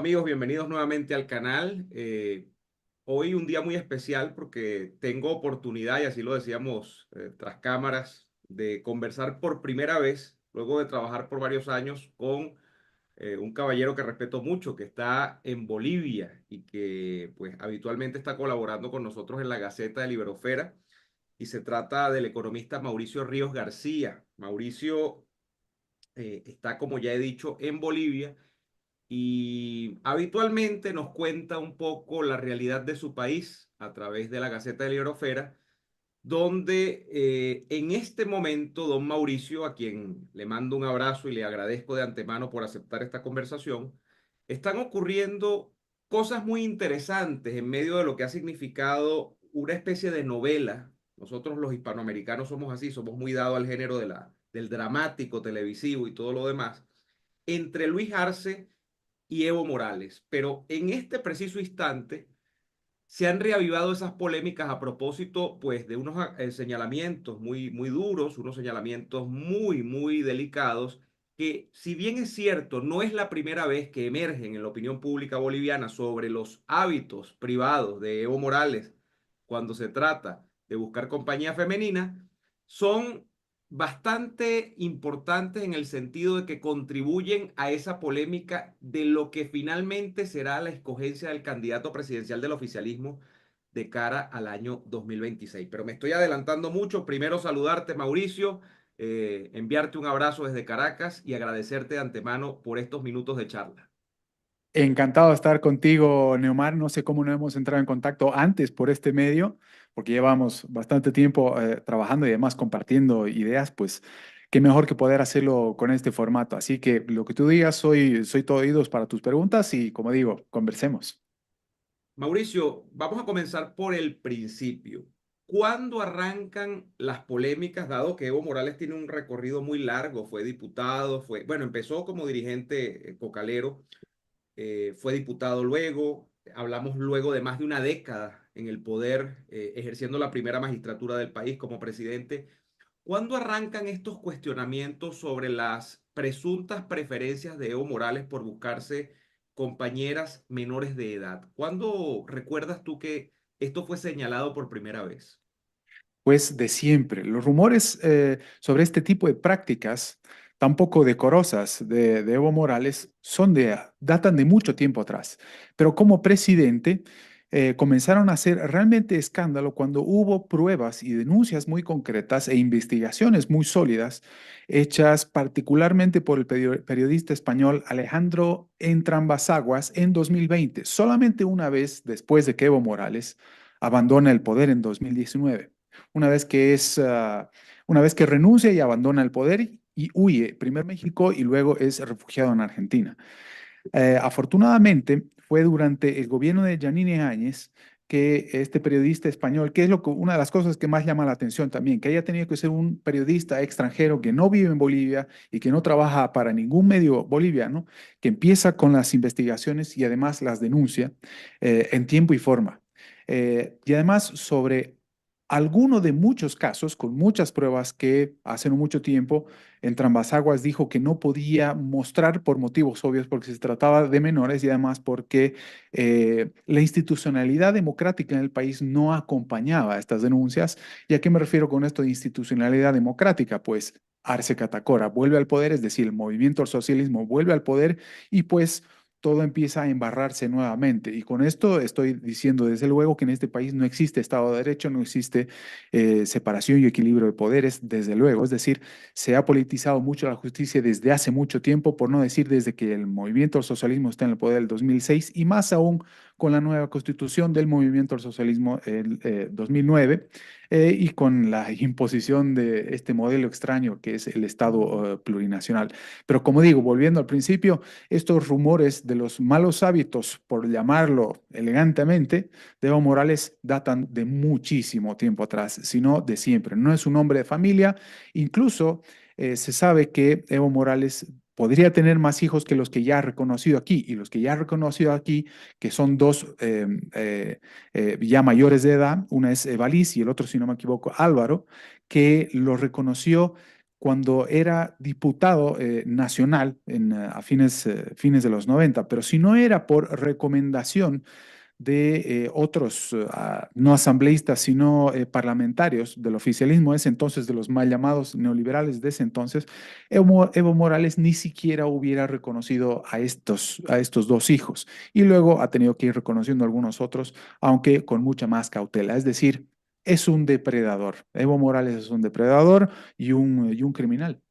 amigos? Bienvenidos nuevamente al canal. Hoy un día muy especial porque tengo oportunidad, y así lo decíamos tras cámaras, de conversar por primera vez, luego de trabajar por varios años, con un caballero que respeto mucho, que está en Bolivia y que pues habitualmente está colaborando con nosotros en la Gaceta de Liberofera. Y se trata del economista Mauricio Ríos García. Mauricio está, como ya he dicho, en Bolivia y habitualmente nos cuenta un poco la realidad de su país a través de la Gaceta de Librofera, donde en este momento don Mauricio, a quien le mando un abrazo y le agradezco de antemano por aceptar esta conversación, están ocurriendo cosas muy interesantes en medio de lo que ha significado una especie de novela. Nosotros los hispanoamericanos somos así, somos muy dados al género del dramático televisivo y todo lo demás, entre Luis Arce y Evo Morales. Pero en este preciso instante se han reavivado esas polémicas a propósito, pues, de unos señalamientos muy duros, unos señalamientos muy delicados, que si bien es cierto, no es la primera vez que emergen en la opinión pública boliviana sobre los hábitos privados de Evo Morales cuando se trata de buscar compañía femenina, son bastante importantes en el sentido de que contribuyen a esa polémica de lo que finalmente será la escogencia del candidato presidencial del oficialismo de cara al año 2026. Pero me estoy adelantando mucho. Primero saludarte, Mauricio, enviarte un abrazo desde Caracas y agradecerte de antemano por estos minutos de charla. Encantado de estar contigo, Neomar. No sé cómo no hemos entrado en contacto antes por este medio, porque llevamos bastante tiempo trabajando y además compartiendo ideas, pues qué mejor que poder hacerlo con este formato. Así que lo que tú digas, soy todo oídos para tus preguntas y, como digo, conversemos. Mauricio, vamos a comenzar por el principio. ¿Cuándo arrancan las polémicas, dado que Evo Morales tiene un recorrido muy largo? Fue diputado, bueno, empezó como dirigente cocalero, fue diputado luego, hablamos luego de más de una década en el poder, ejerciendo la primera magistratura del país como presidente. ¿Cuándo arrancan estos cuestionamientos sobre las presuntas preferencias de Evo Morales por buscarse compañeras menores de edad? ¿Cuándo recuerdas tú que esto fue señalado por primera vez? Pues de siempre. Los rumores sobre este tipo de prácticas tan poco decorosas de Evo Morales datan de mucho tiempo atrás. Pero como presidente comenzaron a hacer realmente escándalo cuando hubo pruebas y denuncias muy concretas e investigaciones muy sólidas hechas particularmente por el periodista español Alejandro Entrambasaguas en 2020, solamente una vez después de que Evo Morales abandona el poder en 2019. Una vez que renuncia y abandona el poder y huye, primero a México y luego es refugiado en Argentina. Afortunadamente, fue durante el gobierno de Yanine Áñez que este periodista español, que es una de las cosas que más llama la atención también, que haya tenido que ser un periodista extranjero que no vive en Bolivia y que no trabaja para ningún medio boliviano, que empieza con las investigaciones y además las denuncia en tiempo y forma. Y además sobre alguno de muchos casos, con muchas pruebas que hace no mucho tiempo, en Trambasaguas dijo que no podía mostrar por motivos obvios porque se trataba de menores y además porque la institucionalidad democrática en el país no acompañaba estas denuncias. ¿Y a qué me refiero con esto de institucionalidad democrática? Pues Arce Catacora vuelve al poder, es decir, el movimiento al socialismo vuelve al poder y pues todo empieza a embarrarse nuevamente. Y con esto estoy diciendo desde luego que en este país no existe Estado de Derecho, no existe separación y equilibrio de poderes, desde luego. Es decir, se ha politizado mucho la justicia desde hace mucho tiempo, por no decir desde que el movimiento al socialismo está en el poder del 2006 y más aún con la nueva constitución del movimiento al socialismo el 2009 y con la imposición de este modelo extraño que es el Estado plurinacional. Pero como digo, volviendo al principio, estos rumores de los malos hábitos, por llamarlo elegantemente, de Evo Morales datan de muchísimo tiempo atrás, sino de siempre. No es un hombre de familia, incluso se sabe que Evo Morales podría tener más hijos que los que ya ha reconocido aquí, y los que ya ha reconocido aquí, que son dos ya mayores de edad, una es Evaliz y el otro, si no me equivoco, Álvaro, que lo reconoció cuando era diputado nacional a fines de los 90, pero si no era por recomendación de otros, no asambleístas, sino parlamentarios del oficialismo de ese entonces, de los mal llamados neoliberales de ese entonces, Evo Morales ni siquiera hubiera reconocido a estos dos hijos. Y luego ha tenido que ir reconociendo algunos otros, aunque con mucha más cautela. Es decir, es un depredador. Evo Morales es un depredador y un criminal.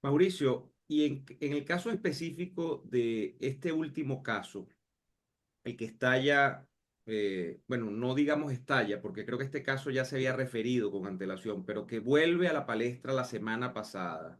Mauricio, y en el caso específico de este último caso, el que estalla, bueno, no digamos estalla, porque creo que este caso ya se había referido con antelación, pero que vuelve a la palestra la semana pasada,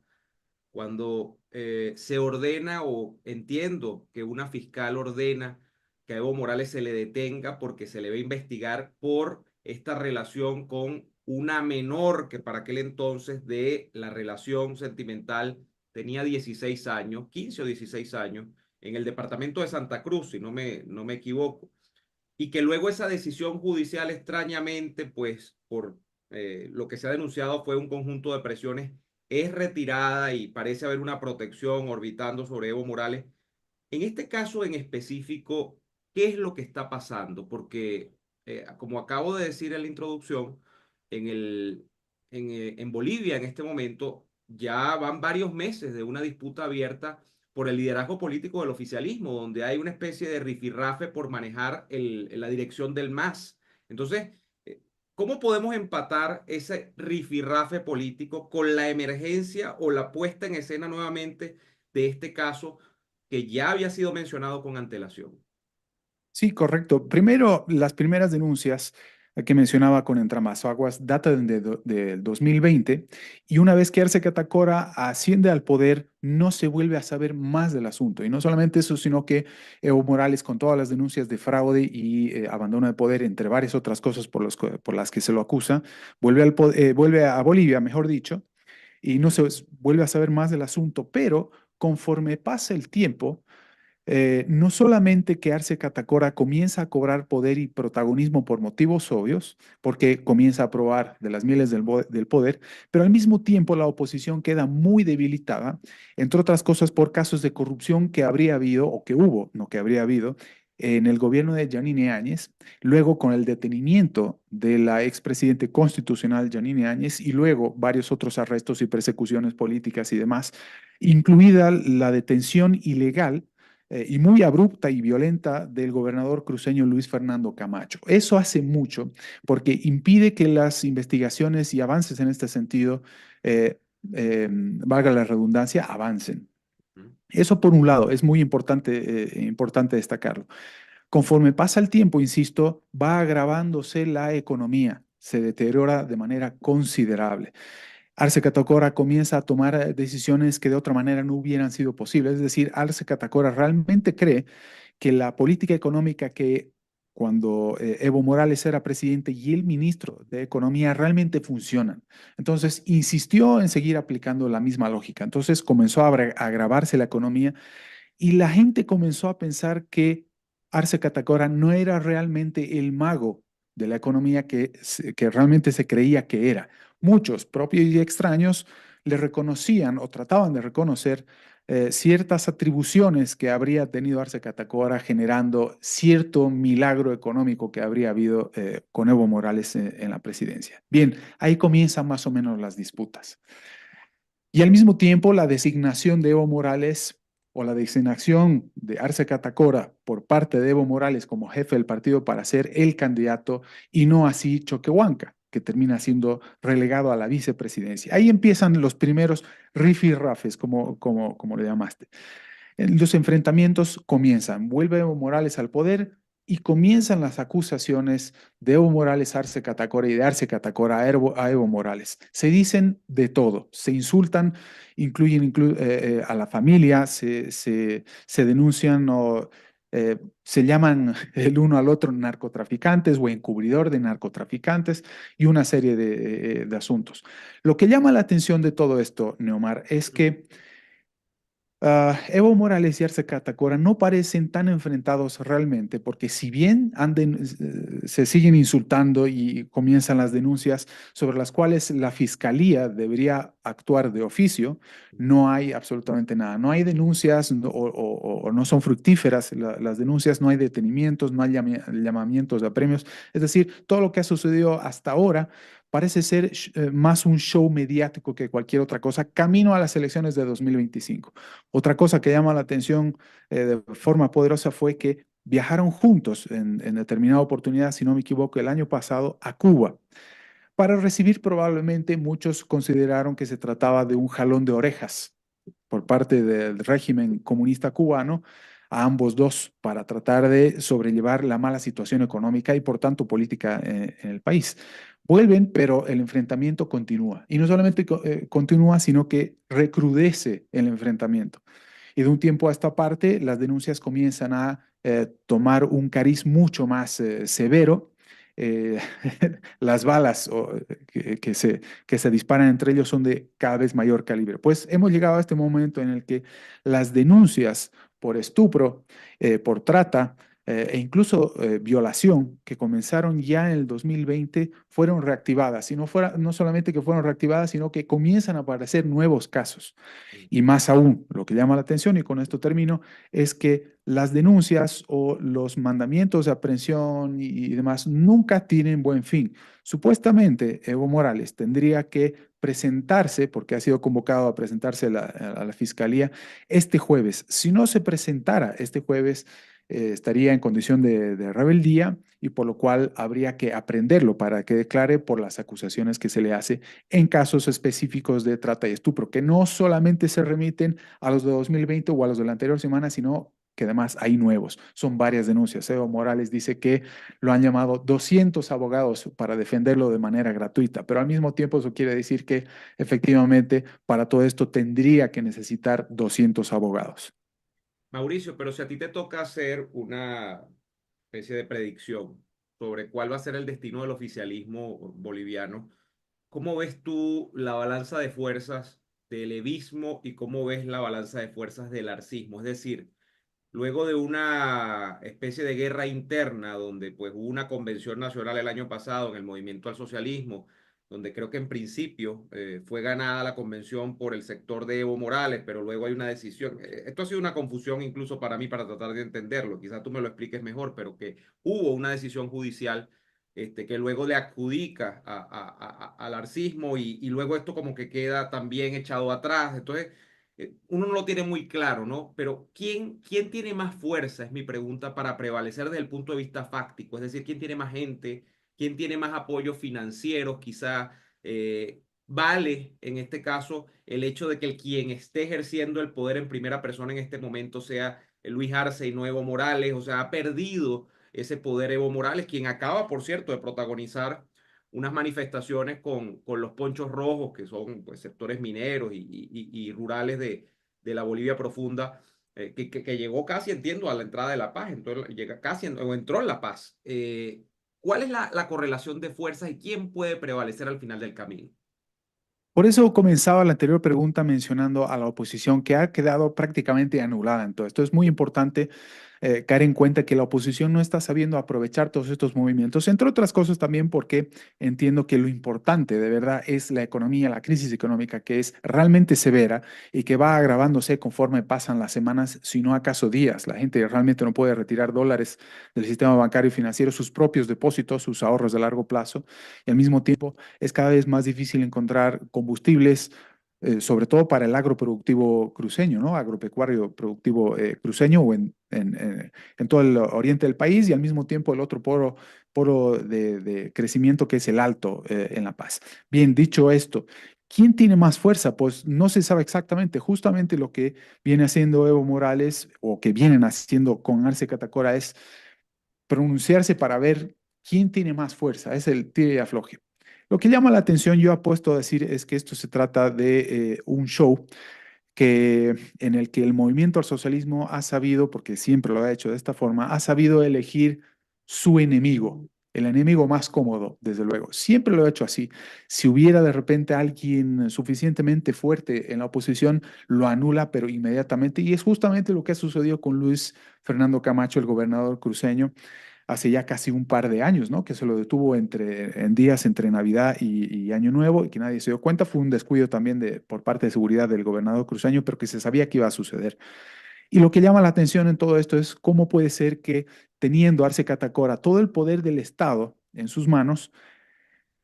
cuando se ordena o entiendo que una fiscal ordena que a Evo Morales se le detenga porque se le va a investigar por esta relación con una menor que para aquel entonces de la relación sentimental tenía 16 años, 15 o 16 años, en el departamento de Santa Cruz, si no me equivoco, y que luego esa decisión judicial extrañamente, pues por lo que se ha denunciado fue un conjunto de presiones, es retirada y parece haber una protección orbitando sobre Evo Morales. En este caso en específico, ¿qué es lo que está pasando? Porque, como acabo de decir en la introducción, en en Bolivia en este momento ya van varios meses de una disputa abierta por el liderazgo político del oficialismo, donde hay una especie de rifirrafe por manejar la dirección del MAS. Entonces, eh, ¿cómo podemos empatar ese rifirrafe político con la emergencia o la puesta en escena nuevamente de este caso que ya había sido mencionado con antelación? Sí, correcto. Primero, las primeras denuncias que mencionaba con Entramazaguas datan del 2020 y una vez que Arce Catacora asciende al poder, no se vuelve a saber más del asunto. Y no solamente eso, sino que Evo Morales, con todas las denuncias de fraude y abandono de poder, entre varias otras cosas por las que se lo acusa, vuelve a Bolivia, mejor dicho, y no se vuelve a saber más del asunto. Pero conforme pasa el tiempo, no solamente que Arce Catacora comienza a cobrar poder y protagonismo por motivos obvios, porque comienza a probar de las mieles del poder, pero al mismo tiempo la oposición queda muy debilitada, entre otras cosas por casos de corrupción que habría habido, o que hubo, no que habría habido, en el gobierno de Yanine Áñez, luego con el detenimiento de la expresidente constitucional Yanine Áñez y luego varios otros arrestos y persecuciones políticas y demás, incluida la detención ilegal y muy abrupta y violenta del gobernador cruceño Luis Fernando Camacho. Eso hace mucho porque impide que las investigaciones y avances en este sentido, valga la redundancia, avancen. ¿Mm? Eso por un lado es muy importante destacarlo. Conforme pasa el tiempo, insisto, va agravándose la economía, se deteriora de manera considerable. Arce Catacora comienza a tomar decisiones que de otra manera no hubieran sido posibles. Es decir, Arce Catacora realmente cree que la política económica que cuando Evo Morales era presidente y el ministro de Economía realmente funcionan. Entonces, insistió en seguir aplicando la misma lógica. Entonces, comenzó a agravarse la economía y la gente comenzó a pensar que Arce Catacora no era realmente el mago de la economía que realmente se creía que era. Muchos, propios y extraños, le reconocían o trataban de reconocer ciertas atribuciones que habría tenido Arce Catacora generando cierto milagro económico que habría habido con Evo Morales en la presidencia. Bien, ahí comienzan más o menos las disputas. Y al mismo tiempo, la designación de Evo Morales o la designación de Arce Catacora por parte de Evo Morales como jefe del partido para ser el candidato y no así Choquehuanca, que termina siendo relegado a la vicepresidencia. Ahí empiezan los primeros rifirrafes, como le llamaste. Los enfrentamientos comienzan, vuelve Evo Morales al poder y comienzan las acusaciones de Evo Morales a Arce Catacora y de Arce Catacora a Evo Morales. Se dicen de todo, se insultan, incluyen a la familia, se denuncian o se llaman el uno al otro narcotraficantes o encubridor de narcotraficantes y una serie de asuntos. Lo que llama la atención de todo esto, Neomar, es que Evo Morales y Arce Catacora no parecen tan enfrentados realmente, porque si bien se siguen insultando y comienzan las denuncias sobre las cuales la fiscalía debería actuar de oficio, no hay absolutamente nada. No hay denuncias o no son fructíferas las denuncias, no hay detenimientos, no hay llamamientos a premios. Es decir, todo lo que ha sucedido hasta ahora parece ser más un show mediático que cualquier otra cosa, camino a las elecciones de 2025. Otra cosa que llama la atención de forma poderosa fue que viajaron juntos en determinada oportunidad, si no me equivoco, el año pasado a Cuba para recibir probablemente muchos consideraron que se trataba de un jalón de orejas por parte del régimen comunista cubano a ambos dos para tratar de sobrellevar la mala situación económica y por tanto política en el país. Vuelven, pero el enfrentamiento continúa. Y no solamente continúa, sino que recrudece el enfrentamiento. Y de un tiempo a esta parte, las denuncias comienzan a tomar un cariz mucho más severo. Eh, las balas que se disparan entre ellos son de cada vez mayor calibre. Pues hemos llegado a este momento en el que las denuncias por estupro, por trata e incluso violación que comenzaron ya en el 2020 fueron reactivadas. Y no solamente que fueron reactivadas, sino que comienzan a aparecer nuevos casos. Y más aún, lo que llama la atención, y con esto termino, es que las denuncias o los mandamientos de aprehensión y demás nunca tienen buen fin. Supuestamente, Evo Morales tendría que presentarse, porque ha sido convocado a presentarse a la fiscalía este jueves. Si no se presentara este jueves, estaría en condición de rebeldía y por lo cual habría que aprenderlo para que declare por las acusaciones que se le hace en casos específicos de trata y estupro, que no solamente se remiten a los de 2020 o a los de la anterior semana, sino que además hay nuevos. Son varias denuncias. Evo Morales dice que lo han llamado 200 abogados para defenderlo de manera gratuita, pero al mismo tiempo eso quiere decir que efectivamente para todo esto tendría que necesitar 200 abogados. Mauricio, pero si a ti te toca hacer una especie de predicción sobre cuál va a ser el destino del oficialismo boliviano, ¿cómo ves tú la balanza de fuerzas del evismo y cómo ves la balanza de fuerzas del arcismo? Es decir, luego de una especie de guerra interna donde pues hubo una convención nacional el año pasado en el movimiento al socialismo, donde creo que en principio fue ganada la convención por el sector de Evo Morales, pero luego hay una decisión. Esto ha sido una confusión incluso para mí para tratar de entenderlo. Quizás tú me lo expliques mejor, pero que hubo una decisión judicial que luego le adjudica al arcismo y luego esto como que queda también echado atrás. Entonces uno no lo tiene muy claro, ¿no? Pero ¿quién tiene más fuerza? Es mi pregunta para prevalecer desde el punto de vista fáctico. Es decir, ¿quién tiene más gente? ¿Quién tiene más apoyos financieros? Quizá vale en este caso el hecho de que el quien esté ejerciendo el poder en primera persona en este momento sea Luis Arce y no Evo Morales. O sea, ha perdido ese poder Evo Morales, quien acaba, por cierto, de protagonizar unas manifestaciones con los ponchos rojos, que son pues, sectores mineros y rurales de la Bolivia profunda, que llegó casi, entiendo, a la entrada de La Paz, entonces llega casi o entró en La Paz. ¿Cuál es la correlación de fuerzas y quién puede prevalecer al final del camino? Por eso comenzaba la anterior pregunta mencionando a la oposición que ha quedado prácticamente anulada en todo esto. Es muy importante caer en cuenta que la oposición no está sabiendo aprovechar todos estos movimientos, entre otras cosas también porque entiendo que lo importante de verdad es la economía, la crisis económica que es realmente severa y que va agravándose conforme pasan las semanas, si no acaso días. La gente realmente no puede retirar dólares del sistema bancario y financiero, sus propios depósitos, sus ahorros de largo plazo y al mismo tiempo es cada vez más difícil encontrar combustibles, sobre todo para el agroproductivo cruceño, ¿no? Agropecuario productivo cruceño o en todo el oriente del país y al mismo tiempo el otro poro de crecimiento que es el Alto en La Paz. Bien, dicho esto, ¿quién tiene más fuerza? Pues no se sabe exactamente. Justamente lo que viene haciendo Evo Morales o que vienen haciendo con Arce Catacora es pronunciarse para ver quién tiene más fuerza, es el tire y afloje. Lo que llama la atención, yo apuesto a decir, es que esto se trata de un show en el que el movimiento al socialismo ha sabido, porque siempre lo ha hecho de esta forma, ha sabido elegir su enemigo. el enemigo más cómodo, desde luego. Siempre lo he hecho así. Si hubiera de repente alguien suficientemente fuerte en la oposición, lo anula, pero inmediatamente. Y es justamente lo que ha sucedido con Luis Fernando Camacho, el gobernador cruceño, hace ya casi un par de años, ¿no? Que se lo detuvo en días entre Navidad y Año Nuevo y que nadie se dio cuenta. Fue un descuido también por parte de seguridad del gobernador cruceño, pero que se sabía que iba a suceder. Y lo que llama la atención en todo esto es cómo puede ser que teniendo Arce Catacora todo el poder del Estado en sus manos,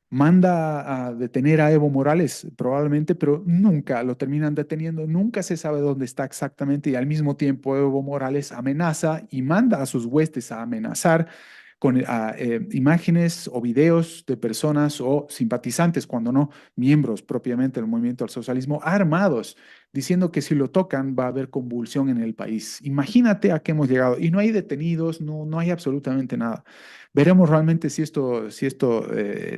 manda a detener a Evo Morales probablemente, pero nunca lo terminan deteniendo, nunca se sabe dónde está exactamente y al mismo tiempo Evo Morales amenaza y manda a sus huestes a amenazar con imágenes o videos de personas o simpatizantes, cuando no miembros propiamente del movimiento al socialismo, armados, diciendo que si lo tocan va a haber convulsión en el país. Imagínate a qué hemos llegado y no hay detenidos, no hay absolutamente nada. Veremos realmente si esto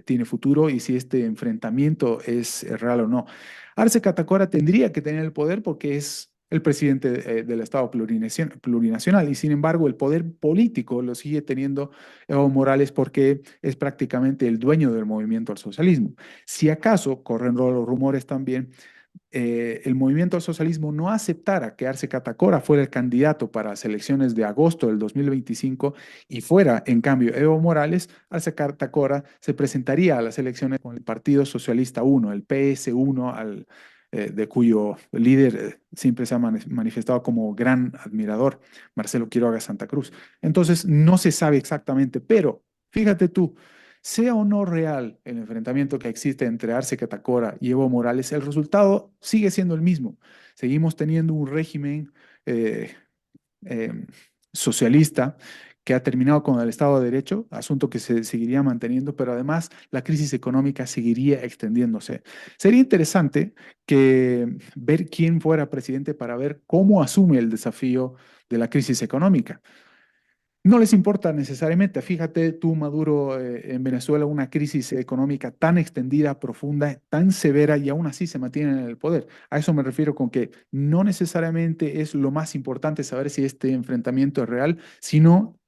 tiene futuro y si este enfrentamiento es real o no. Arce Catacora tendría que tener el poder porque es el presidente del Estado plurinacional y sin embargo el poder político lo sigue teniendo Evo Morales porque es prácticamente el dueño del movimiento al socialismo. Si acaso, corren los rumores también, el movimiento al socialismo no aceptara que Arce Catacora fuera el candidato para las elecciones de agosto del 2025 y fuera, en cambio, Evo Morales, Arce Catacora se presentaría a las elecciones con el Partido Socialista 1, el PS1, de cuyo líder siempre se ha manifestado como gran admirador, Marcelo Quiroga Santa Cruz. Entonces, no se sabe exactamente, pero fíjate tú, sea o no real el enfrentamiento que existe entre Arce Catacora y Evo Morales, el resultado sigue siendo el mismo. Seguimos teniendo un régimen eh, eh, socialista que ha terminado con el Estado de Derecho, asunto que se seguiría manteniendo, pero además la crisis económica seguiría extendiéndose. Sería interesante ver quién fuera presidente para ver cómo asume el desafío de la crisis económica. No les importa necesariamente. Fíjate tú, Maduro, en Venezuela, una crisis económica tan extendida, profunda, tan severa y aún así se mantienen en el poder. A eso me refiero con que no necesariamente es lo más importante saber si este enfrentamiento es real, sino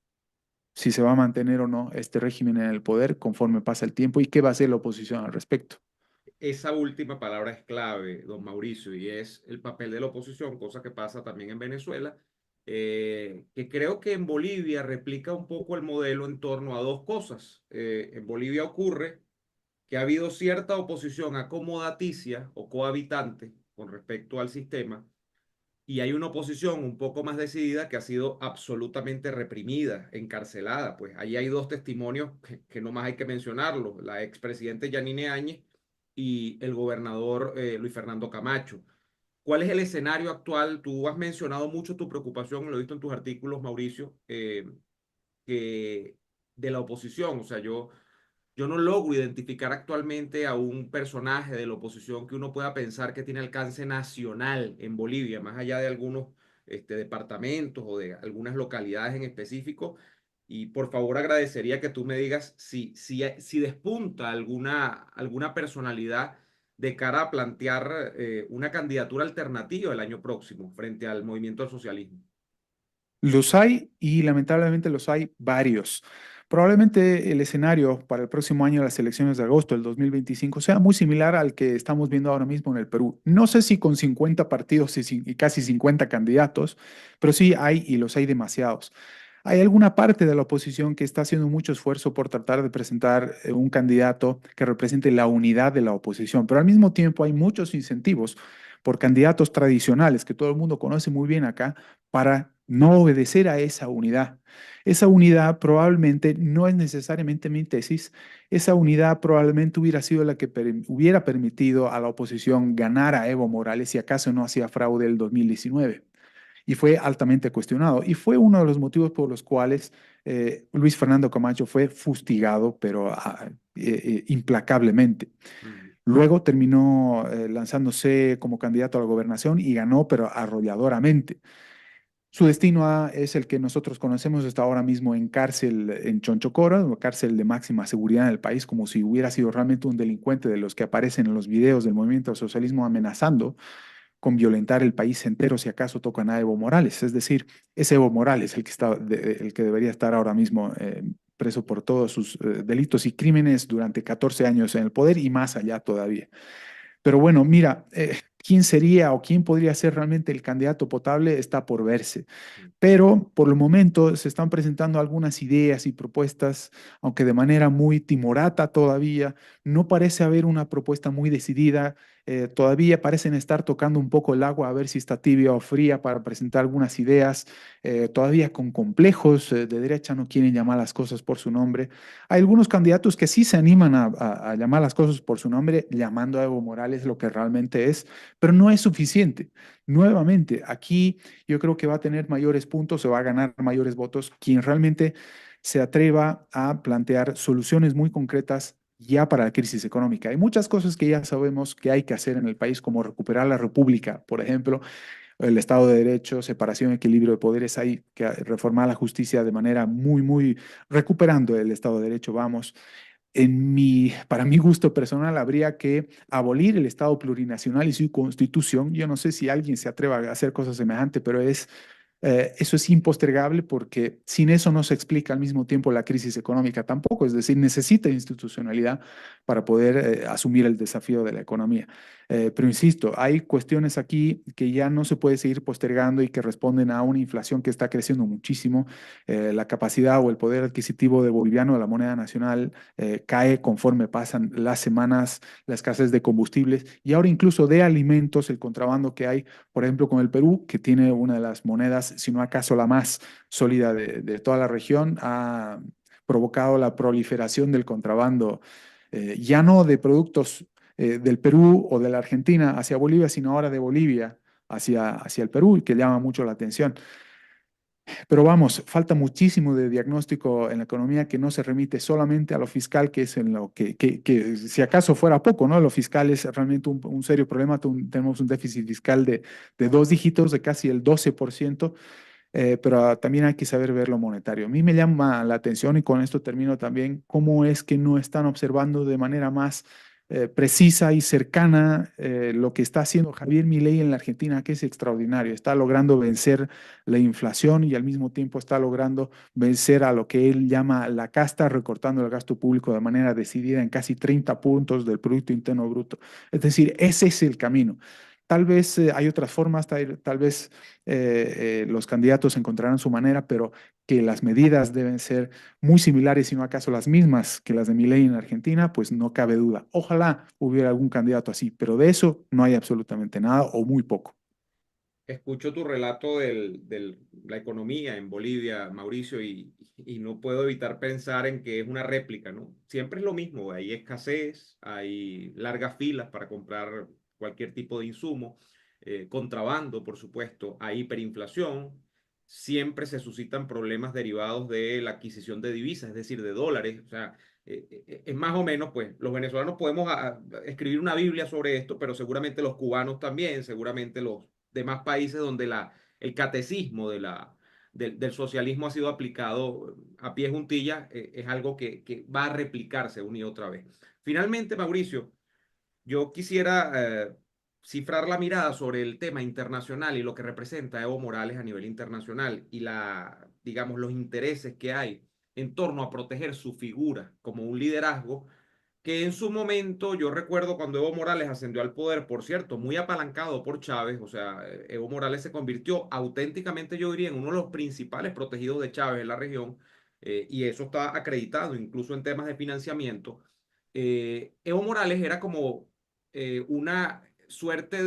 si se va a mantener o no este régimen en el poder conforme pasa el tiempo y qué va a hacer la oposición al respecto. Esa última palabra es clave, don Mauricio, y es el papel de la oposición, cosa que pasa también en Venezuela, que creo que en Bolivia replica un poco el modelo en torno a dos cosas. En Bolivia ocurre que ha habido cierta oposición acomodaticia o cohabitante con respecto al sistema, y hay una oposición un poco más decidida que ha sido absolutamente reprimida, encarcelada. Pues ahí hay dos testimonios que no más hay que mencionarlo, la expresidente Yanine Áñez y el gobernador Luis Fernando Camacho. ¿Cuál es el escenario actual? Tú has mencionado mucho tu preocupación, lo he visto en tus artículos, Mauricio, que de la oposición. O sea, yo no logro identificar actualmente a un personaje de la oposición que uno pueda pensar que tiene alcance nacional en Bolivia, más allá de algunos departamentos o de algunas localidades en específico. Y por favor agradecería que tú me digas si despunta alguna personalidad de cara a plantear una candidatura alternativa el año próximo frente al movimiento al socialismo. Los hay y lamentablemente los hay varios. Probablemente el escenario para el próximo año de las elecciones de agosto del 2025 sea muy similar al que estamos viendo ahora mismo en el Perú. No sé si con 50 partidos y casi 50 candidatos, pero sí hay y los hay demasiados. Hay alguna parte de la oposición que está haciendo mucho esfuerzo por tratar de presentar un candidato que represente la unidad de la oposición, pero al mismo tiempo hay muchos incentivos por candidatos tradicionales que todo el mundo conoce muy bien acá para no obedecer a esa unidad. Esa unidad probablemente no es necesariamente mi tesis, esa unidad probablemente hubiera sido la que hubiera permitido a la oposición ganar a Evo Morales si acaso no hacía fraude el 2019 y fue altamente cuestionado. Y fue uno de los motivos por los cuales Luis Fernando Camacho fue fustigado, pero implacablemente. Mm. Luego terminó lanzándose como candidato a la gobernación y ganó, pero arrolladoramente. Su destino es el que nosotros conocemos, está ahora mismo en cárcel en Chonchocora, una cárcel de máxima seguridad en el país, como si hubiera sido realmente un delincuente de los que aparecen en los videos del movimiento al socialismo amenazando con violentar el país entero si acaso tocan a Evo Morales. Es decir, es Evo Morales el que debería estar ahora mismo preso por todos sus delitos y crímenes durante 14 años en el poder y más allá todavía. Pero bueno, mira, quién sería o quién podría ser realmente el candidato potable está por verse. Pero por el momento se están presentando algunas ideas y propuestas, aunque de manera muy timorata todavía. No parece haber una propuesta muy decidida. Todavía parecen estar tocando un poco el agua a ver si está tibia o fría para presentar algunas ideas. Todavía con complejos de derecha no quieren llamar las cosas por su nombre. Hay algunos candidatos que sí se animan a llamar las cosas por su nombre, llamando a Evo Morales lo que realmente es, pero no es suficiente. Nuevamente, aquí yo creo que va a tener mayores puntos, se va a ganar mayores votos quien realmente se atreva a plantear soluciones muy concretas ya para la crisis económica. Hay muchas cosas que ya sabemos que hay que hacer en el país, como recuperar la república, por ejemplo, el Estado de Derecho, separación, equilibrio de poderes, hay que reformar la justicia de manera muy, recuperando el Estado de Derecho, vamos. Para mi gusto personal, habría que abolir el Estado plurinacional y su constitución. Yo no sé si alguien se atreva a hacer cosas semejantes, pero eso es impostergable porque sin eso no se explica al mismo tiempo la crisis económica tampoco. Es decir, necesita institucionalidad para poder asumir el desafío de la economía. Pero insisto, hay cuestiones aquí que ya no se puede seguir postergando y que responden a una inflación que está creciendo muchísimo. La capacidad o el poder adquisitivo de boliviano, de la moneda nacional, cae conforme pasan las semanas, la escasez de combustibles y ahora incluso de alimentos, el contrabando que hay, por ejemplo, con el Perú, que tiene una de las monedas, si no acaso la más sólida de toda la región, ha provocado la proliferación del contrabando, ya no de productos del Perú o de la Argentina hacia Bolivia, sino ahora de Bolivia hacia el Perú, y que llama mucho la atención. Pero vamos, falta muchísimo de diagnóstico en la economía que no se remite solamente a lo fiscal, que es en lo que si acaso fuera poco, ¿no? Lo fiscal es realmente un serio problema. Tenemos un déficit fiscal de dos dígitos, de casi el 12%, pero también hay que saber ver lo monetario. A mí me llama la atención, y con esto termino también, cómo es que no están observando de manera más precisa y cercana lo que está haciendo Javier Milei en la Argentina, que es extraordinario. Está logrando vencer la inflación y al mismo tiempo está logrando vencer a lo que él llama la casta, recortando el gasto público de manera decidida en casi 30 puntos del Producto Interno Bruto. Es decir, ese es el camino. Tal vez hay otras formas, tal vez los candidatos encontrarán su manera, pero que las medidas deben ser muy similares, si no acaso las mismas que las de Milei en Argentina, pues no cabe duda. Ojalá hubiera algún candidato así, pero de eso no hay absolutamente nada o muy poco. Escucho tu relato de la economía en Bolivia, Mauricio, y no puedo evitar pensar en que es una réplica, ¿no? Siempre es lo mismo, hay escasez, hay largas filas para comprar cualquier tipo de insumo, contrabando, por supuesto, hay hiperinflación, siempre se suscitan problemas derivados de la adquisición de divisas, es decir, de dólares, o sea, es más o menos, pues, los venezolanos podemos escribir una Biblia sobre esto, pero seguramente los cubanos también, seguramente los demás países donde el catecismo del socialismo ha sido aplicado a pie juntillas, es algo que va a replicarse una y otra vez. Finalmente, Mauricio, yo quisiera cifrar la mirada sobre el tema internacional y lo que representa Evo Morales a nivel internacional y digamos, los intereses que hay en torno a proteger su figura como un liderazgo que en su momento, yo recuerdo cuando Evo Morales ascendió al poder, por cierto, muy apalancado por Chávez, o sea, Evo Morales se convirtió auténticamente, yo diría, en uno de los principales protegidos de Chávez en la región, y eso está acreditado incluso en temas de financiamiento. Evo Morales era como una suerte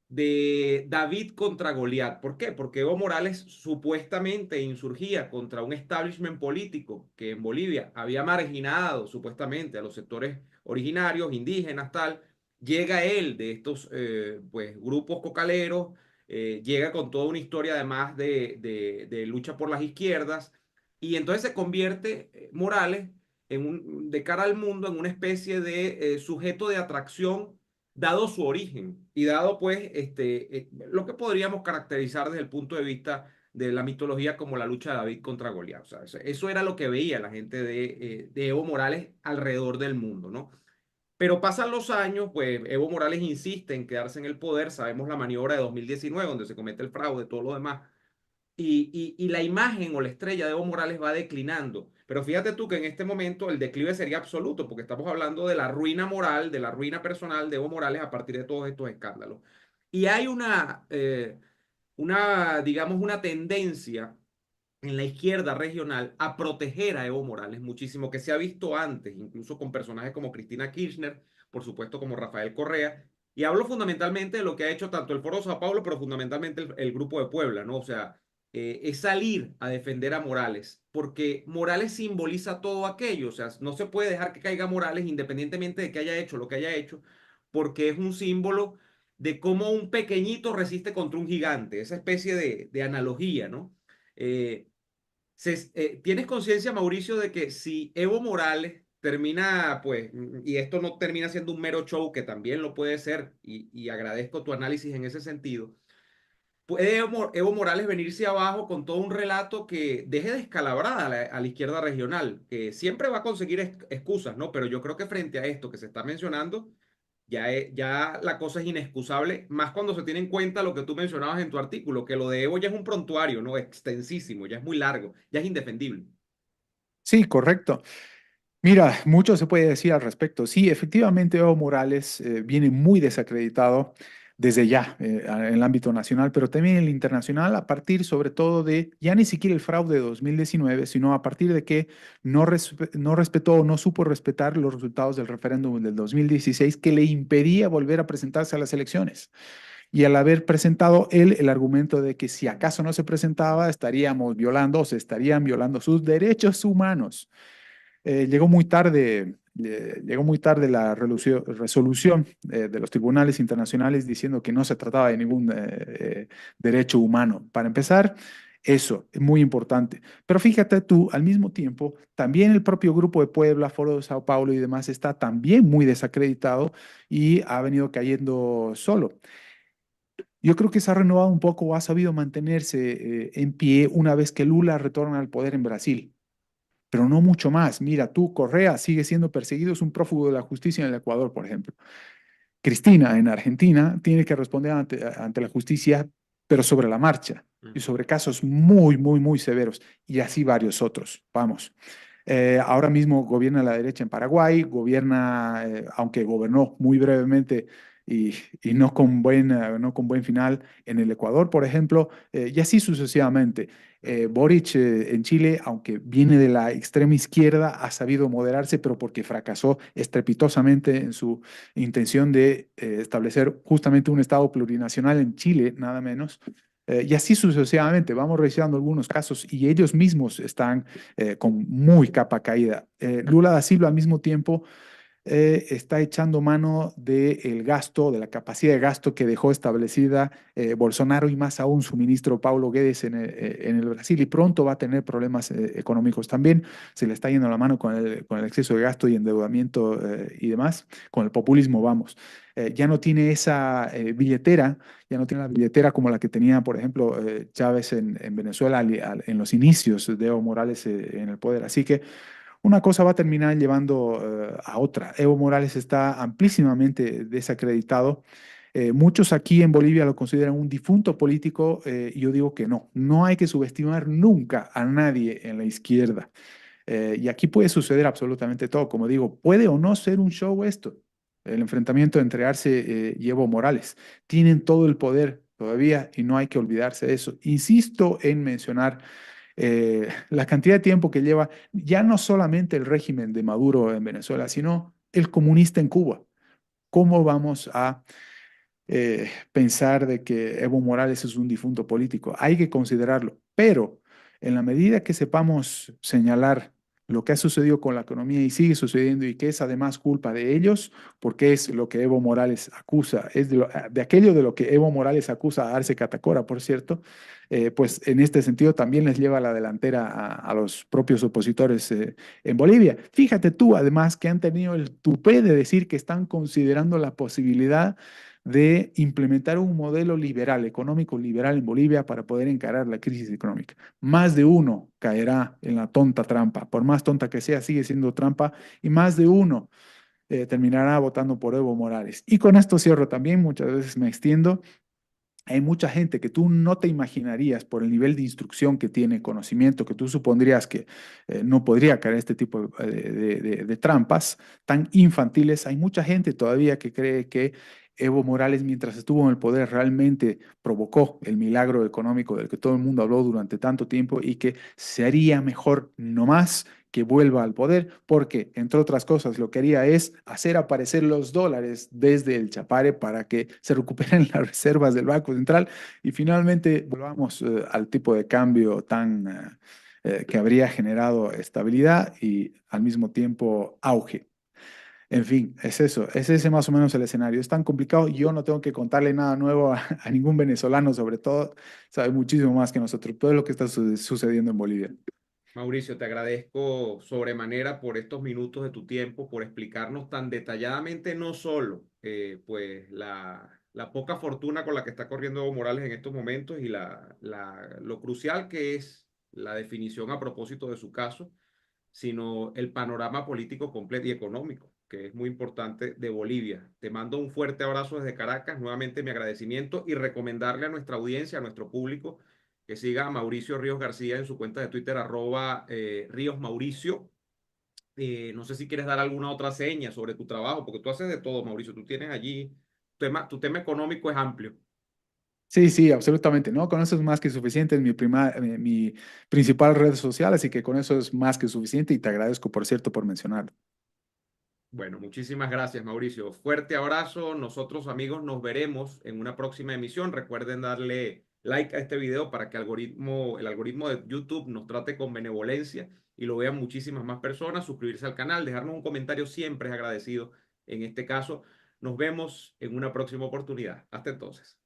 de David contra Goliat. ¿Por qué? Porque Evo Morales supuestamente insurgía contra un establishment político que en Bolivia había marginado supuestamente a los sectores originarios, indígenas, tal. Llega él de estos pues, grupos cocaleros, llega con toda una historia además de lucha por las izquierdas, y entonces se convierte Morales de cara al mundo en una especie de sujeto de atracción dado su origen y dado pues lo que podríamos caracterizar desde el punto de vista de la mitología como la lucha de David contra Goliat. O sea, eso era lo que veía la gente de Evo Morales alrededor del mundo, ¿no? Pero pasan los años, pues Evo Morales insiste en quedarse en el poder, sabemos la maniobra de 2019 donde se comete el fraude, todo lo demás, y la imagen o la estrella de Evo Morales va declinando. Pero fíjate tú que en este momento el declive sería absoluto, porque estamos hablando de la ruina moral, de la ruina personal de Evo Morales a partir de todos estos escándalos. Y hay digamos, una tendencia en la izquierda regional a proteger a Evo Morales muchísimo, que se ha visto antes, incluso con personajes como Cristina Kirchner, por supuesto como Rafael Correa, y hablo fundamentalmente de lo que ha hecho tanto el Foro de Sao Paulo, pero fundamentalmente el Grupo de Puebla, ¿no? O sea, es salir a defender a Morales, porque Morales simboliza todo aquello, o sea, no se puede dejar que caiga Morales independientemente de que haya hecho lo que haya hecho, porque es un símbolo de cómo un pequeñito resiste contra un gigante, esa especie de analogía, ¿no? Eh, ¿Tienes conciencia, Mauricio, de que si Evo Morales termina, pues, y esto no termina siendo un mero show, que también lo puede ser, y agradezco tu análisis en ese sentido, puede Evo Morales venirse abajo con todo un relato que deje descalabrada a la izquierda regional, que siempre va a conseguir excusas, ¿no? Pero yo creo que frente a esto que se está mencionando, ya la cosa es inexcusable, más cuando se tiene en cuenta lo que tú mencionabas en tu artículo, que lo de Evo ya es un prontuario, ¿no? Extensísimo, ya es muy largo, ya es indefendible. Sí, correcto. Mira, mucho se puede decir al respecto. Sí, efectivamente, Evo Morales viene muy desacreditado desde ya en el ámbito nacional, pero también en el internacional, a partir sobre todo de ya ni siquiera el fraude de 2019, sino a partir de que no respetó o no supo respetar los resultados del referéndum del 2016 que le impedía volver a presentarse a las elecciones. Y al haber presentado él el argumento de que si acaso no se presentaba, estaríamos violando o se estarían violando sus derechos humanos. Llegó muy tarde la resolución de los tribunales internacionales diciendo que no se trataba de ningún derecho humano. Para empezar, eso es muy importante. Pero fíjate tú, al mismo tiempo, también el propio Grupo de Puebla, Foro de Sao Paulo y demás está también muy desacreditado y ha venido cayendo solo. Yo creo que se ha renovado un poco o ha sabido mantenerse en pie una vez que Lula retorna al poder en Brasil, pero no mucho más. Mira, tú, Correa sigue siendo perseguido, es un prófugo de la justicia en el Ecuador, por ejemplo. Cristina en Argentina tiene que responder ante la justicia, pero sobre la marcha y Ujú. sobre casos muy, muy, muy severos y así varios otros. Vamos. Ahora mismo gobierna la derecha en Paraguay, gobierna, aunque gobernó muy brevemente y no con buen final en el Ecuador, por ejemplo, y así sucesivamente. Boric en Chile, aunque viene de la extrema izquierda, ha sabido moderarse, pero porque fracasó estrepitosamente en su intención de establecer justamente un Estado plurinacional en Chile, nada menos. Y así sucesivamente, vamos revisando algunos casos y ellos mismos están con muy capa caída. Lula da Silva al mismo tiempo está echando mano del gasto, de la capacidad de gasto que dejó establecida Bolsonaro y más aún su ministro Paulo Guedes en el Brasil y pronto va a tener problemas económicos también. Se le está yendo la mano con el exceso de gasto y endeudamiento y demás, con el populismo, vamos. Ya no tiene esa billetera, ya no tiene la billetera como la que tenía, por ejemplo, Chávez en Venezuela en los inicios de Evo Morales en el poder. Así que una cosa va a terminar llevando a otra. Evo Morales está amplísimamente desacreditado. Muchos aquí en Bolivia lo consideran un difunto político y yo digo que no, no hay que subestimar nunca a nadie en la izquierda. Y aquí puede suceder absolutamente todo. Como digo, puede o no ser un show esto, el enfrentamiento entre Arce y Evo Morales. Tienen todo el poder todavía y no hay que olvidarse de eso. Insisto en mencionar la cantidad de tiempo que lleva ya no solamente el régimen de Maduro en Venezuela, sino el comunista en Cuba. ¿Cómo vamos a pensar de que Evo Morales es un difunto político? Hay que considerarlo, pero en la medida que sepamos señalar lo que ha sucedido con la economía y sigue sucediendo y que es además culpa de ellos, porque es lo que Evo Morales acusa, es de aquello de lo que Evo Morales acusa a Arce Catacora, por cierto, pues en este sentido también les lleva la delantera a los propios opositores en Bolivia. Fíjate tú, además, que han tenido el tupé de decir que están considerando la posibilidad de implementar un modelo liberal, económico liberal en Bolivia para poder encarar la crisis económica. Más de uno caerá en la tonta trampa, por más tonta que sea, sigue siendo trampa, y más de uno terminará votando por Evo Morales. Y con esto cierro también, muchas veces me extiendo. hay mucha gente que tú no te imaginarías por el nivel de instrucción que tiene, conocimiento, que tú supondrías que no podría caer en este tipo de trampas tan infantiles. Hay mucha gente todavía que cree que Evo Morales, mientras estuvo en el poder, realmente provocó el milagro económico del que todo el mundo habló durante tanto tiempo y que sería mejor no más que vuelva al poder, porque, entre otras cosas, lo que haría es hacer aparecer los dólares desde el Chapare para que se recuperen las reservas del Banco Central y finalmente volvamos al tipo de cambio tan que habría generado estabilidad y al mismo tiempo auge. En fin, es eso, es ese más o menos el escenario. Es tan complicado, yo no tengo que contarle nada nuevo a ningún venezolano, sobre todo, sabe muchísimo más que nosotros, todo lo que está sucediendo en Bolivia. Mauricio, te agradezco sobremanera por estos minutos de tu tiempo, por explicarnos tan detalladamente no solo pues la poca fortuna con la que está corriendo Evo Morales en estos momentos y lo crucial que es la definición a propósito de su caso, sino el panorama político completo y económico, que es muy importante de Bolivia. Te mando un fuerte abrazo desde Caracas, nuevamente mi agradecimiento y recomendarle a nuestra audiencia, a nuestro público, que siga a Mauricio Ríos García en su cuenta de Twitter, @Ríos Mauricio. No sé si quieres dar alguna otra seña sobre tu trabajo, porque tú haces de todo, Mauricio. Tú tienes allí, tu tema económico es amplio. Sí, sí, absolutamente, ¿no? Con eso es más que suficiente, es mi principal red social, así que con eso es más que suficiente y te agradezco, por cierto, por mencionarlo. Bueno, muchísimas gracias, Mauricio. Fuerte abrazo. Nosotros, amigos, nos veremos en una próxima emisión. Recuerden darle like a este video para que el algoritmo de YouTube nos trate con benevolencia y lo vean muchísimas más personas. Suscribirse al canal, dejarnos un comentario siempre es agradecido. En este caso, nos vemos en una próxima oportunidad. Hasta entonces.